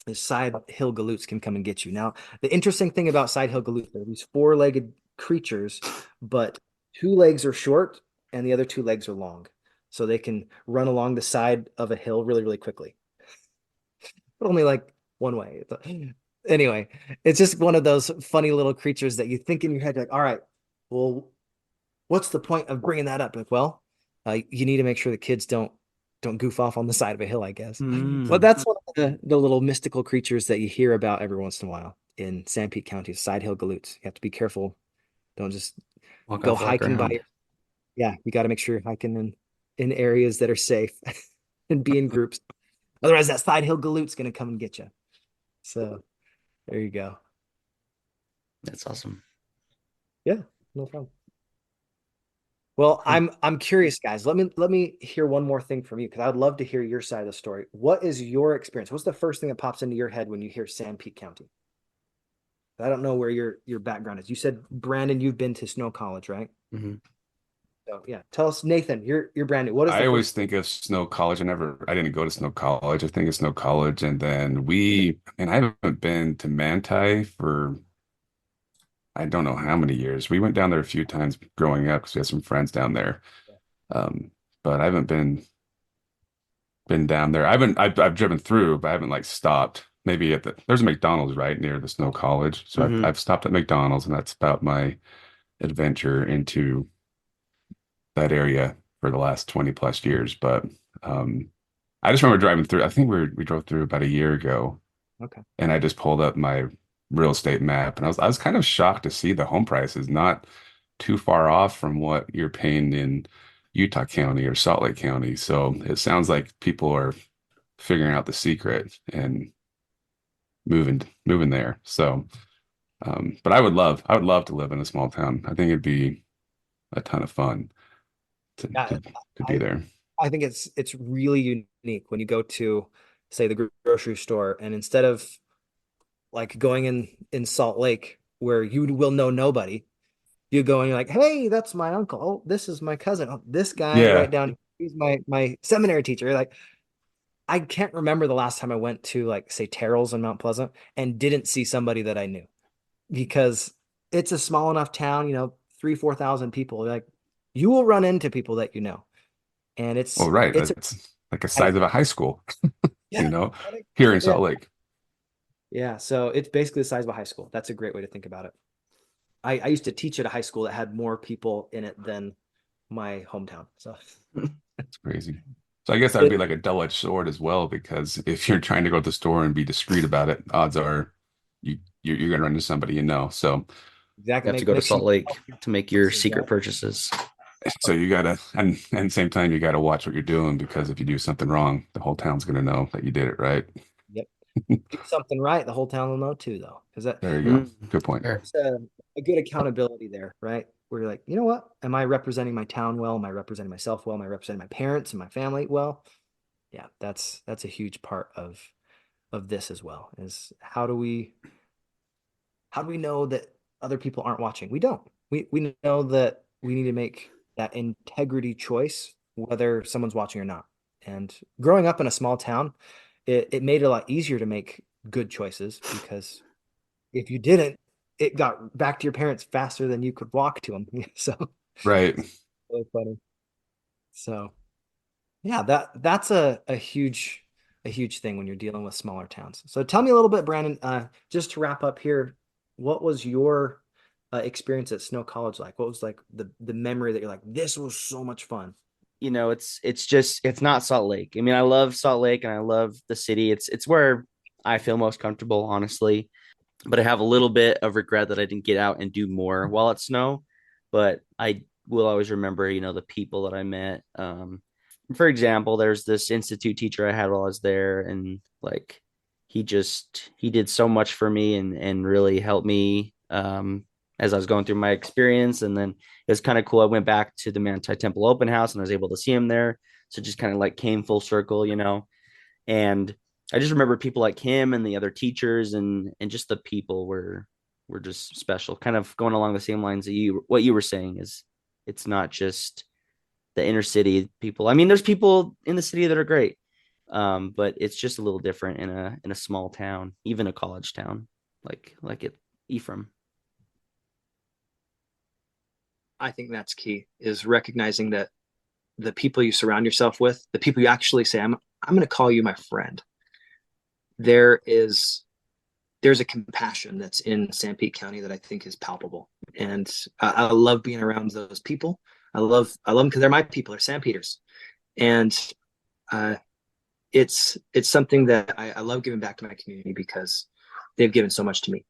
is side hill galoots can come and get you. Now, the interesting thing about side hill galoots are these four-legged creatures, but two legs are short and the other two legs are long. So they can run along the side of a hill really, really quickly, but only like one way. Anyway, it's just one of those funny little creatures that you think in your head, like, all right, well, what's the point of bringing that up? Like, well, you need to make sure the kids don't goof off on the side of a hill, I guess. But Mm. that's one of the little mystical creatures that you hear about every once in a while in Sanpete County, side hill galoots. You have to be careful. Don't just Walk on go flat hiking by. ground. Yeah, you got to make sure you're hiking in areas that are safe and be in groups. Otherwise, that side hill galoot's gonna come and get you. So there you go. That's awesome. Yeah, no problem. Well, Hmm. I'm curious, guys. Let me hear one more thing from you because I would love to hear your side of the story. What is your experience? What's the first thing that pops into your head when you hear Sanpete County? I don't know where your background is. You said Brandon, you've been to Snow College, right? Hmm. So yeah, tell us, Nathan. You're brand new. What is the I always first? think of Snow College. I didn't go to Snow College. I think of Snow College, and then and I haven't been to Manti for I don't know how many years. We went down there a few times growing up because we had some friends down there. Um, but I haven't been down there. I've driven through, but I haven't like stopped. Maybe there's a McDonald's right near the Snow College. So Hmm. I've stopped at McDonald's, and that's about my adventure into that area for the last 20 plus years. But um I just remember driving through. I think we drove through about a year ago, Okay. and I just pulled up my real estate map, and I was kind of shocked to see the home prices not too far off from what you're paying in Utah County or Salt Lake County. So it sounds like people are figuring out the secret and moving there. So, but I would love to live in a small town. I think it'd be a ton of fun Yeah, to be I there. I think it's really unique when you go to, say, the grocery store, and instead of like going in Salt Lake where you will know nobody, you go and you're like, hey, that's my uncle. Oh, this is my cousin. Oh, this guy right Yeah. down, he's my seminary teacher. You're like, I can't remember the last time I went to, like, say, Terrell's in Mount Pleasant and didn't see somebody that I knew, because it's a small enough town, 3, 4 thousand people. Like, you will run into people that you know, and Well, right. it's It's like a size exciting. of a high school, Yeah, here in yeah, Salt Lake. yeah. So it's basically the size of a high school. That's a great way to think about it. I used to teach at a high school that had more people in it than my hometown. So It's crazy. So I guess that'd be it like a double-edged sword as well, because if you're trying to go to the store and be discreet about it, odds are you're gonna run into somebody you know. So You exactly have to go to makes you Salt Lake to make your secret exactly. purchases. you gotta and same time you gotta watch what you're doing, because if you do something wrong, the whole town's gonna know that you did it right. Yep. Do something right, the whole town will know too, though, because There you go. Mm, Good point. fair. there's a good accountability there, right? Where you're like, you know what? Am I representing my town well? Am I representing myself well? Am I representing my parents and my family well? Yeah, that's a huge part of this as well. Is how do we know that other people aren't watching? We don't. We know that we need to make that integrity choice, whether someone's watching or not. And growing up in a small town, it made it a lot easier to make good choices, because if you didn't, it got back to your parents faster than you could walk to them. So Right. really funny. So yeah, that's a huge thing when you're dealing with smaller towns. So tell me a little bit, Brandon, just to wrap up here, what was your experience at Snow College like? What was like the memory that you're like, this was so much fun? It's not Salt Lake. I mean, I love Salt Lake and I love the city. It's where I feel most comfortable, honestly. But I have a little bit of regret that I didn't get out and do more while it snow. But I will always remember, the people that I met. For example, there's this institute teacher I had while I was there, and like he did so much for me and really helped me as I was going through my experience. And then it was kind of cool. I went back to the Manti Temple open house and I was able to see him there. So it just kind of like came full circle. And I just remember people like him and the other teachers and just the people were just special. Kind of going along the same lines that what you were saying is it's not just the inner city people. I mean, there's people in the city that are great, but it's just a little different in a small town, even a college town like it Ephraim. I think that's key, is recognizing that the people you surround yourself with, the people you actually say, I'm going to call you my friend. There is there's a compassion that's in Sanpete County that I think is palpable, and I love being around those people. I love them because they're my people. They're Sanpeters, and uh, it's something that I love giving back to my community because they've given so much to me.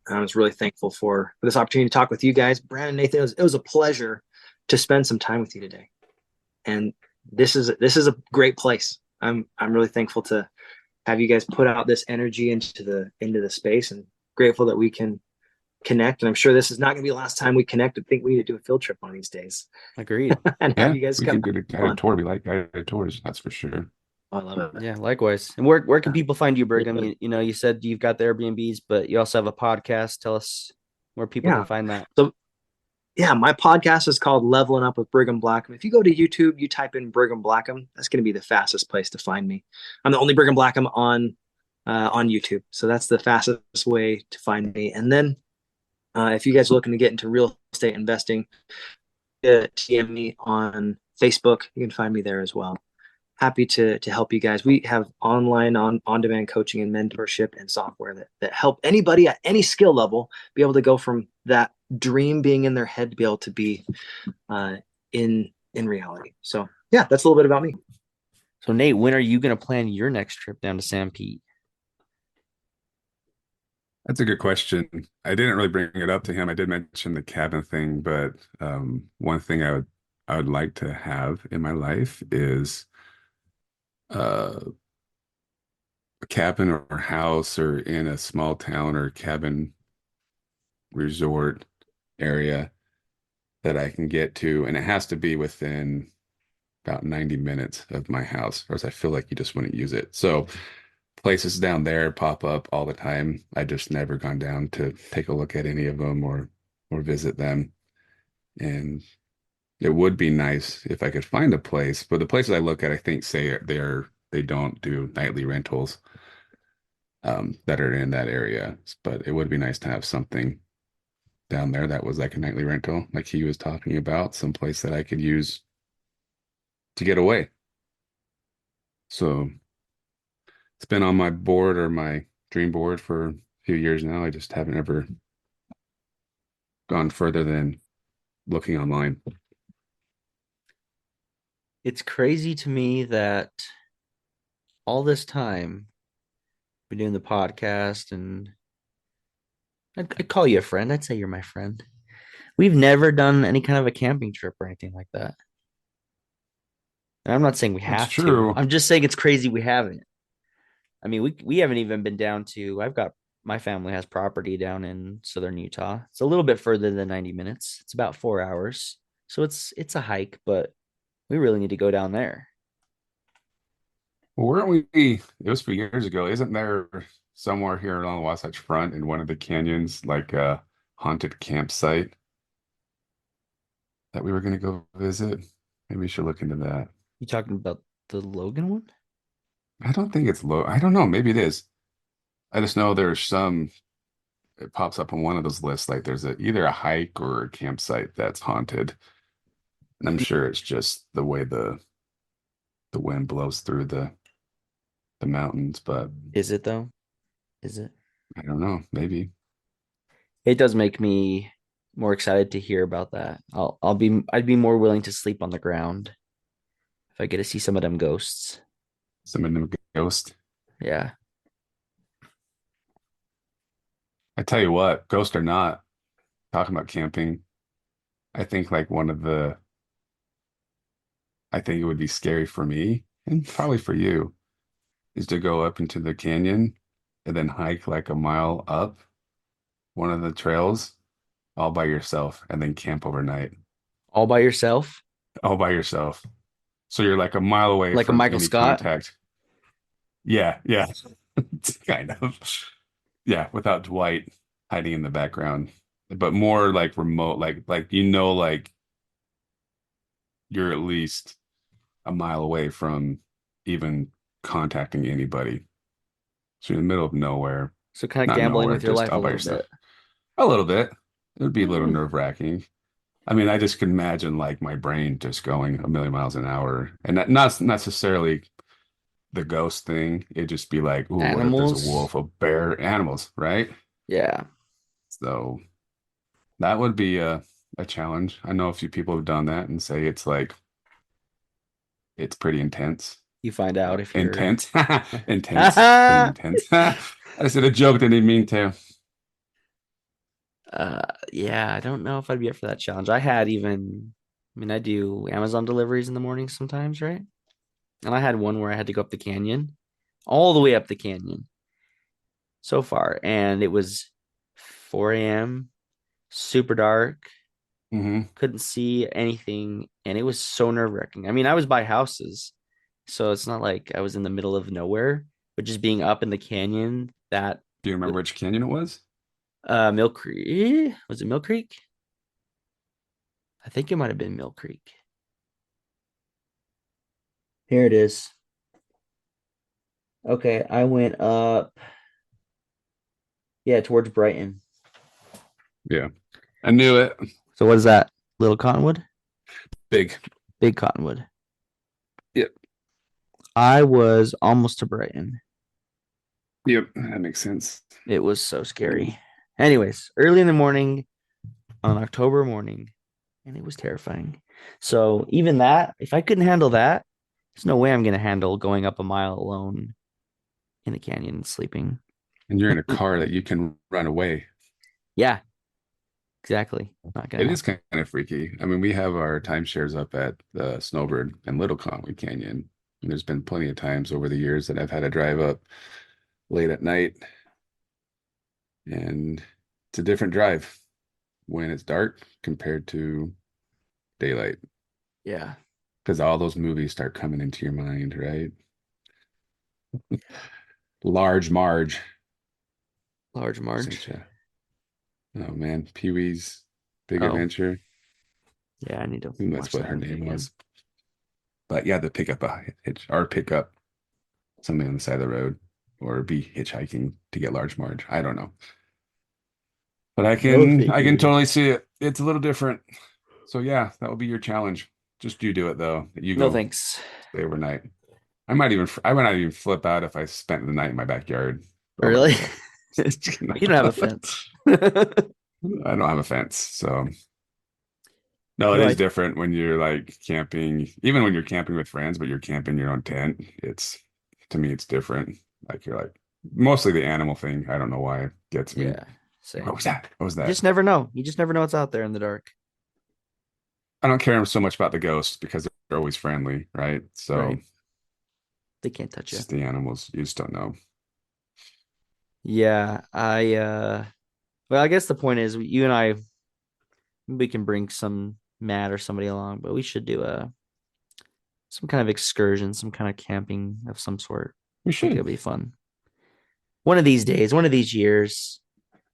I was really thankful for this opportunity to talk with you guys, Brandon, Nathan. It was a pleasure to spend some time with you today, and this is a great place. I'm really thankful to have you guys put out this energy into the space, and grateful that we can connect. And I'm sure this is not going to be the last time we connect. I think we need to do a field trip one of these days Agreed. and have Yeah, you guys we come. can get a guided Fun. tour. We like guided tours, that's for sure. I love it. Yeah, likewise. And where can people find you, Brigham? Yeah. You said you've got the Airbnbs, but you also have a podcast. Tell us where people can Yeah. find that. So yeah, my podcast is called Leveling Up with Brigham Blackham. If you go to YouTube, you type in Brigham Blackham, that's going to be the fastest place to find me. I'm the only Brigham Blackham on YouTube, so that's the fastest way to find me. And then if you guys are looking to get into real estate investing, TM me on Facebook. You can find me there as well. Happy to help you guys. We have online on-demand coaching and mentorship and software that help anybody at any skill level be able to go from that dream being in their head to be able to be in reality. So yeah, that's a little bit about me. So Nate, when are you going to plan your next trip down to San Pete? That's a good question. I didn't really bring it up to him. I did mention the cabin thing, but one thing I would I would like to have in my life is uh, a cabin or house or in a small town or cabin resort area that I can get to, and it has to be within about 90 minutes of my house, or else I feel like you just wouldn't use it. So places down there pop up all the time. I just never gone down to take a look at any of them or visit them. And it would be nice if I could find a place, but the places I look at, I think say they don't do nightly rentals that are in that area. But it would be nice to have something down there that was like a nightly rental, like he was talking about, some place that I could use to get away. So it's been on my board or my dream board for a few years now. I just haven't ever gone further than looking online. It's crazy to me that all this time we're doing the podcast, and I'd call you a friend. I'd say you're my friend. We've never done any kind of a camping trip or anything like that. And I'm not saying we That's have to. true. I'm just saying it's crazy we haven't. I mean, we haven't even been down to. I've got my family has property down in southern Utah. It's a little bit further than 90 minutes. It's about 4 hours. So it's a hike, but we really need to go down there. Well, weren't we? It was a few years ago. Isn't there somewhere here along the Wasatch Front in one of the canyons, like a haunted campsite that we were going to go visit? Maybe we should look into that. You talking about the Logan one? I don't think it's low. I don't know. Maybe it is. I just know there's some, it pops up on one of those lists. Like there's either a hike or a campsite that's haunted. And I'm sure it's just the way the wind blows through the mountains, but Is it though? Is it? I don't know. Maybe. It does make me more excited to hear about that. I'd be more willing to sleep on the ground if I get to see some of them ghosts. Some of them ghost. Yeah. I tell you what, ghost or not, talking about camping, I think like I think it would be scary for me and probably for you is to go up into the canyon and then hike like a mile up one of the trails all by yourself and then camp overnight All by yourself, all by yourself. So you're like a mile away like a from Michael any Scott. contact. Yeah, yeah. It's kind of. Yeah, without Dwight hiding in the background. But more like remote, like like you're at least a mile away from even contacting anybody. So you're in the middle of nowhere. So kind of Not gambling nowhere, with your just life a all by little yourself. bit. A little bit. It would be a little Hmm. nerve-wracking. I mean, I just can imagine like my brain just going a million miles an hour. And that not necessarily the ghost thing. It'd just be like, ooh, what if there's a Animals. wolf, a bear, animals, right? Yeah. So that would be a challenge. I know a few people have done that and say it's like it's pretty intense. You find out if you're Intense. Intense. Pretty intense. I said a joke, didn't mean to. yeah, I don't know if I'd be up for that challenge. I mean, I do Amazon deliveries in the morning sometimes, right? And I had one where I had to go up the canyon, all the way up the canyon so far. And it was 4 a.m., super dark, Hmm. couldn't see anything. And it was so nerve-wracking. I mean, I was by houses, so it's not like I was in the middle of nowhere, but just being up in the canyon, that Do you remember which canyon it was? Mill Creek, was it Mill Creek? I think it might have been Mill Creek. Here it is. Okay, I went up, yeah, towards Brighton. Yeah. I knew it. So what is that? Little Cottonwood? Big. Big Cottonwood. Yep. I was almost to Brighton. Yep. That makes sense. It was so scary. Anyways, early in the morning on an October morning, and it was terrifying. So even that, if I couldn't handle that, there's no way I'm gonna handle going up a mile alone in the canyon and sleeping. And you're in a car that you can run away. Yeah, Exactly. Not gonna It is happen. kind of freaky. I mean, we have our timeshares up at the Snowbird and Little Conway Canyon. And there's been plenty of times over the years that I've had to drive up late at night, and it's a different drive when it's dark compared to daylight, Yeah. because all those movies start coming into your mind, right? Large Marge, Large such Marge. a oh man, Pee-wee's Big Oh, Adventure. yeah. I need to I think that's watch what that her movie name again. was. But yeah, the pick up a hitch or pick up something on the side of the road or be hitchhiking to get Large Marge. I don't know. But I No, can thank I can you. totally see it. It's a little different. So yeah, that will be your challenge. Just you do it though. You No, go thanks. stay overnight. I might not even flip out if I spent the night in my backyard. Oh my Really? God. You don't have a fence. I don't have a fence. So no, it No, is I different when you're like camping, even when you're camping with friends, but you're camping your own tent. It's to me, it's different. Like you're like mostly the animal thing. I don't know why it gets me. yeah, What was same. that? What was You that? just never know. You just never know what's out there in the dark. I don't care so much about the ghosts because they're always friendly, right? So Right. They can't touch it's you. just the animals. You just don't know. Yeah, well, I guess the point is you and I we can bring some Matt or somebody along, but we should do a some kind of excursion, some kind of camping of some sort. We I think should. it'll be fun. One of these days, one of these years,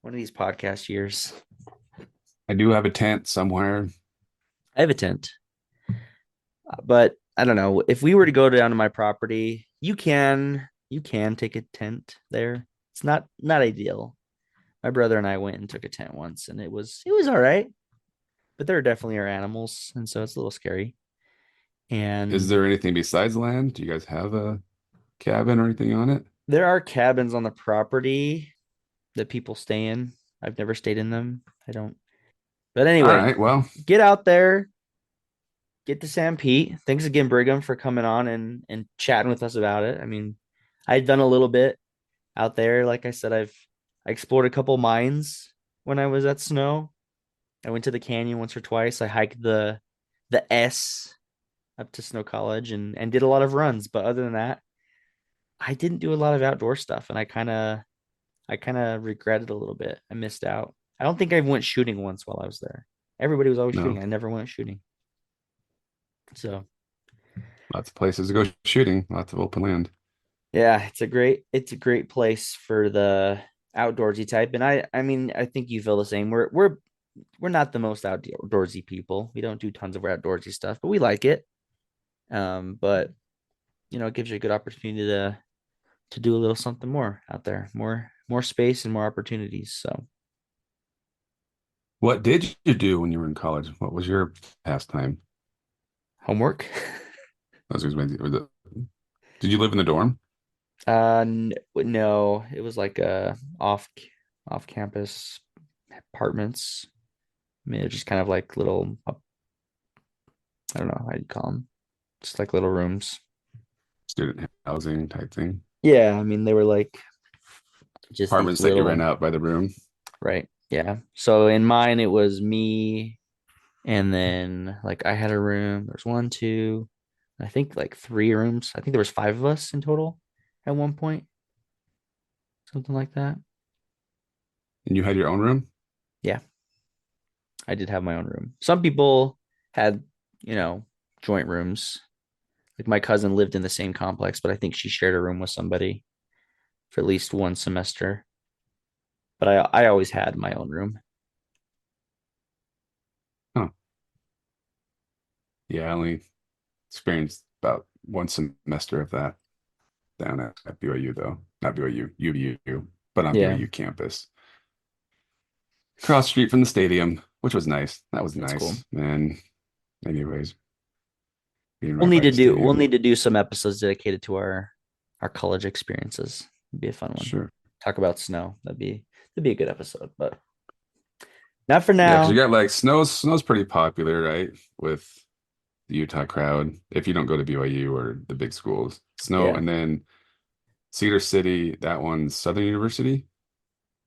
one of these podcast years. I do have a tent somewhere. I have a tent, but I don't know if we were to go down to my property. You can take a tent there. It's not ideal. My brother and I went and took a tent once, and it was all right, but there definitely are animals, and so it's a little scary. Is And there anything besides land? Do you guys have a cabin or anything on it? there are cabins on the property that people stay in. I've never stayed in them. I don't. But All anyway, right. Well, get out there, get to Sanpete. Thanks again, Brigham, for coming on and chatting with us about it. I mean, I'd done a little bit out there. Like I said, I explored a couple mines when I was at Snow. I went to the canyon once or twice. I hiked the S up to Snow College and did a lot of runs. But other than that, I didn't do a lot of outdoor stuff, and I kind of regret it a little bit. I missed out. I don't think I went shooting once while I was there. Everybody was always no, shooting. I never went shooting. So lots of places to go shooting, lots of open land. yeah, it's a great place for the outdoorsy type. And I mean I think you feel the same. We're not the most outdoorsy people. We don't do tons of outdoorsy stuff, but we like it. But it gives you a good opportunity to do a little something more out there, more space and more opportunities. So What did you do when you were in college? What was your pastime? homework. I was gonna say, did you live in the dorm? No, it was like off campus apartments. I mean, it's just kind of like little, I don't know how you call them, just like little rooms. Student housing type thing? Yeah, I mean, they were like just these Apartments that you rent little, out by the room? right? Yeah. So in mine, it was me, and then like I had a room. There's one, two, I think like three rooms. I think there was five of us in total at one point, something like that. And you had your own room? Yeah, I did have my own room. Some people had, you know, joint rooms. Like my cousin lived in the same complex, but I think she shared a room with somebody for at least one semester. But I always had my own room. Huh. Yeah, I only experienced about one semester of that down at BYU though. Not BYU, UVU, but on Yeah, BYU campus. Cross street from the stadium, which was nice. That was that's cool. nice. And anyways, being We'll right need by to the do we'll stadium. need to do some episodes dedicated to our college experiences. It'd be a fun one. Sure. Talk about snow. That'd be a good episode, but not for Yeah, because you now. got like snow's pretty popular, right? With the Utah crowd. If you don't go to BYU or the big schools. Snow, Yeah. and then Cedar City, that one's Southern University.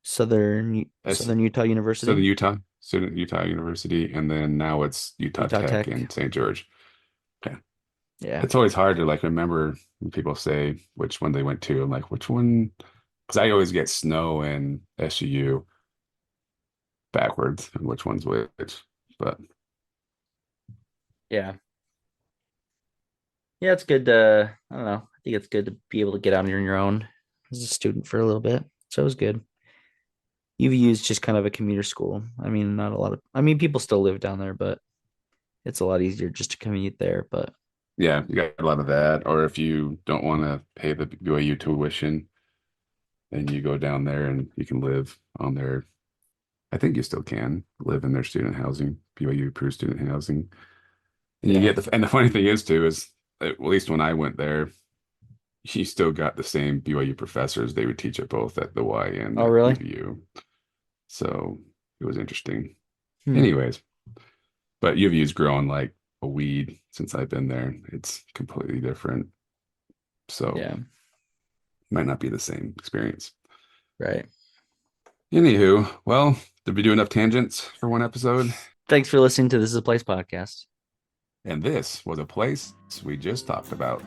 Southern S Southern Utah Southern University. Utah. student at Utah University, and then now it's Utah Utah Tech Tech. and St. George. Yeah. Yeah. It's always hard to like remember when people say which one they went to. I'm like, which one? Because I always get Snow and SUU backwards and which one's which. But Yeah. Yeah, it's good to, I don't know. I think it's good to be able to get out on your own as a student for a little bit. So it was good. UVU is just kind of a commuter school. I mean, not a lot of, I mean, people still live down there, but it's a lot easier just to commute there. But yeah, you got a lot of that. Or if you don't want to pay the BYU tuition, then you go down there and you can live on their, I think you still can live in their student housing, BYU approved student housing. And you yeah. get and the funny thing is too, is at least when I went there, you still got the same BYU professors. They would teach at both at the Y and Oh, at really? UVU. So it was interesting. Hmm. Anyways, but UVU's grown like a weed since I've been there. It's completely different. So Yeah. might not be the same experience. Right. Anywho, well, did we do enough tangents for one episode? Thanks for listening to This Is a Place podcast. And this was a place we just talked about.